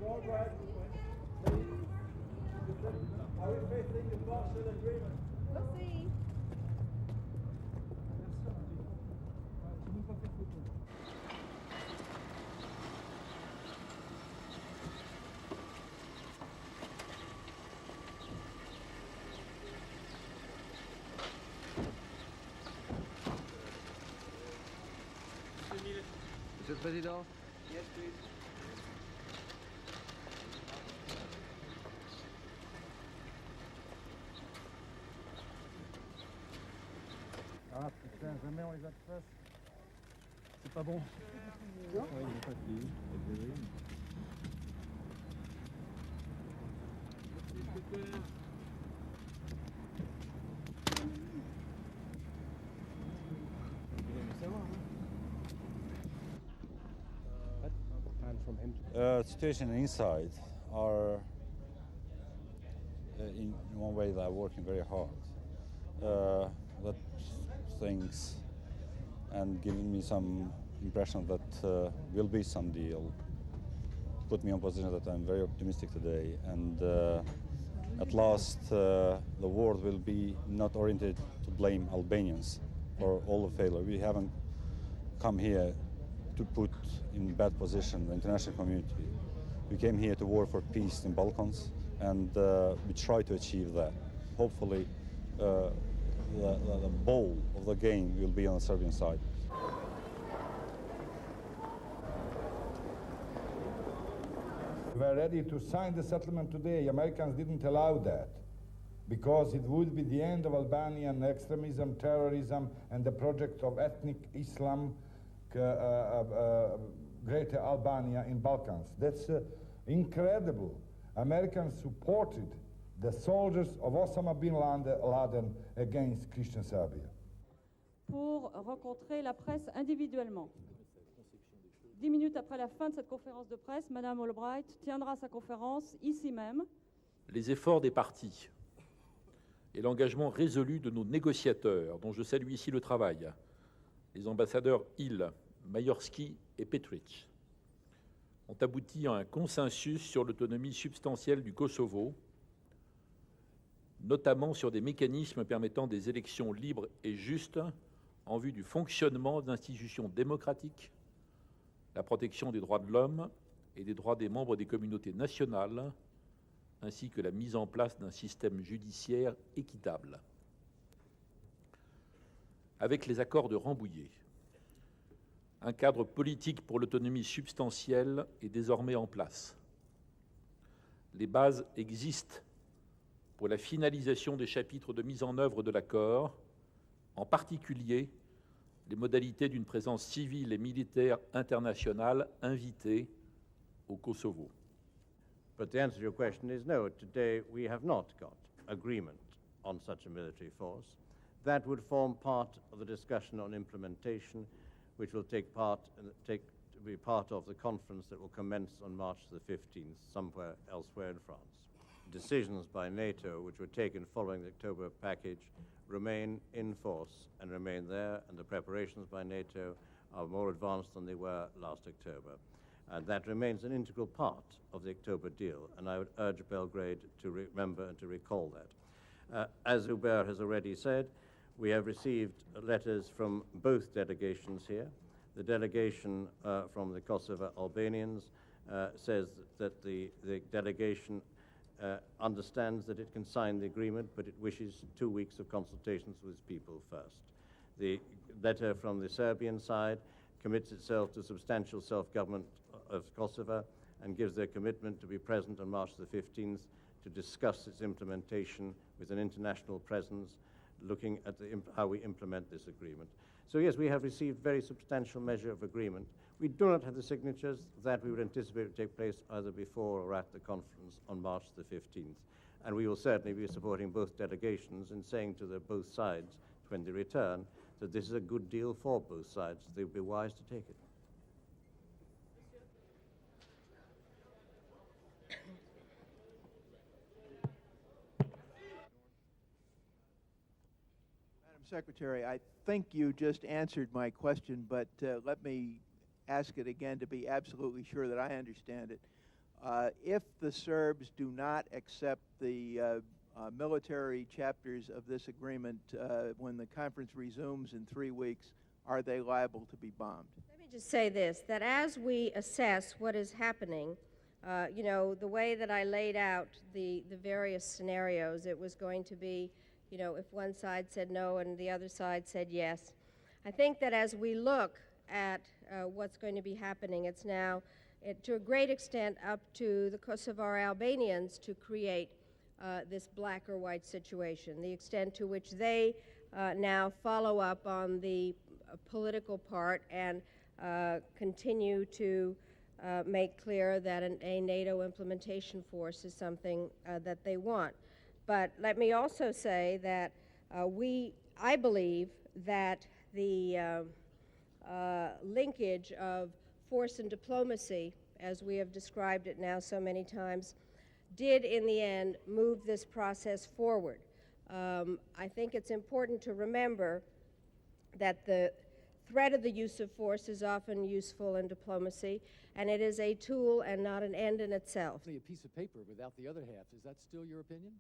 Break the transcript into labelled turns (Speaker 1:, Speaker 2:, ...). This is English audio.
Speaker 1: Ms. Albright, please. Are we facing a partial agreement?
Speaker 2: We'll see.
Speaker 3: Monsieur le Président.
Speaker 1: Yes, please.
Speaker 4: Ah putain, jamais on les a de face. C'est pas bon. Non. Ouais, il est fatigué.
Speaker 5: Situation inside are in one way they are working very hard. That things and giving me some impression that will be some deal. Put me in a position that I'm very optimistic today, and at last the world will be not oriented to blame Albanians for all the failure. We haven't come here to put in bad position the international community. We came here to work for peace in Balkans, and we try to achieve that. Hopefully, the ball of the game will be on the Serbian side.
Speaker 6: We were ready to sign the settlement today. Americans didn't allow that because it would be the end of Albanian extremism, terrorism, and the project of ethnic Islam, Greater Albania in Balkans. That's incredible. Americans supported the soldiers of Osama bin Laden against Christian Serbia.
Speaker 2: Pour rencontrer la presse individuellement. 10 minutes après la fin de cette conférence de presse, Madame Albright tiendra sa conférence ici même.
Speaker 7: Les efforts des partis et l'engagement résolu de nos négociateurs, dont je salue ici le travail, les ambassadeurs Hill, Majorski et Petric, ont abouti à un consensus sur l'autonomie substantielle du Kosovo, notamment sur des mécanismes permettant des élections libres et justes en vue du fonctionnement d'institutions démocratiques, la protection des droits de l'homme et des droits des membres des communautés nationales, ainsi que la mise en place d'un système judiciaire équitable. Avec les accords de Rambouillet, un cadre politique pour l'autonomie substantielle est désormais en place. Les bases existent pour la finalisation des chapitres de mise en œuvre de l'accord, en particulier les modalités d'une présence civile et militaire internationale invitée au Kosovo.
Speaker 8: But the answer to your question is no. Today we have not got agreement on such a military force. That would form part of the discussion on implementation, which will be part of the conference that will commence on March the 15th, somewhere elsewhere in France. Decisions by NATO, which were taken following the October package, remain in force and remain there, and the preparations by NATO are more advanced than they were last October. And that remains an integral part of the October deal, and I would urge Belgrade to remember and to recall that. As Hubert has already said, we have received letters from both delegations here. The delegation from the Kosovar Albanians says that the delegation understands that it can sign the agreement, but it wishes 2 weeks of consultations with its people first. The letter from the Serbian side commits itself to substantial self-government of Kosovo and gives their commitment to be present on March the 15th to discuss its implementation with an international presence, looking at how we implement this agreement. So yes, we have received very substantial measure of agreement. We do not have the signatures that we would anticipate would take place either before or at the conference on March the 15th. And we will certainly be supporting both delegations in saying to both sides when they return that this is a good deal for both sides. They would be wise to take it.
Speaker 9: Madam Secretary, I think you just answered my question, but let me ask it again to be absolutely sure that I understand it. if the Serbs do not accept the military chapters of this agreement when the conference resumes in 3 weeks, are they liable to be bombed?
Speaker 3: Let me just say this, that as we assess what is happening, you know, the way that I laid out the various scenarios, it was going to be, you know, if one side said no and the other side said yes. I think that as we look at what's going to be happening, it's now, to a great extent, up to the Kosovar Albanians to create this black or white situation, the extent to which they now follow up on the political part and continue to make clear that a NATO implementation force is something that they want. But let me also say that I believe that the linkage of force and diplomacy, as we have described it now so many times, did in the end move this process forward. I think it's important to remember that the threat of the use of force is often useful in diplomacy, and it is a tool and not an end in itself.
Speaker 10: A piece of paper without the other half. Is that still your opinion?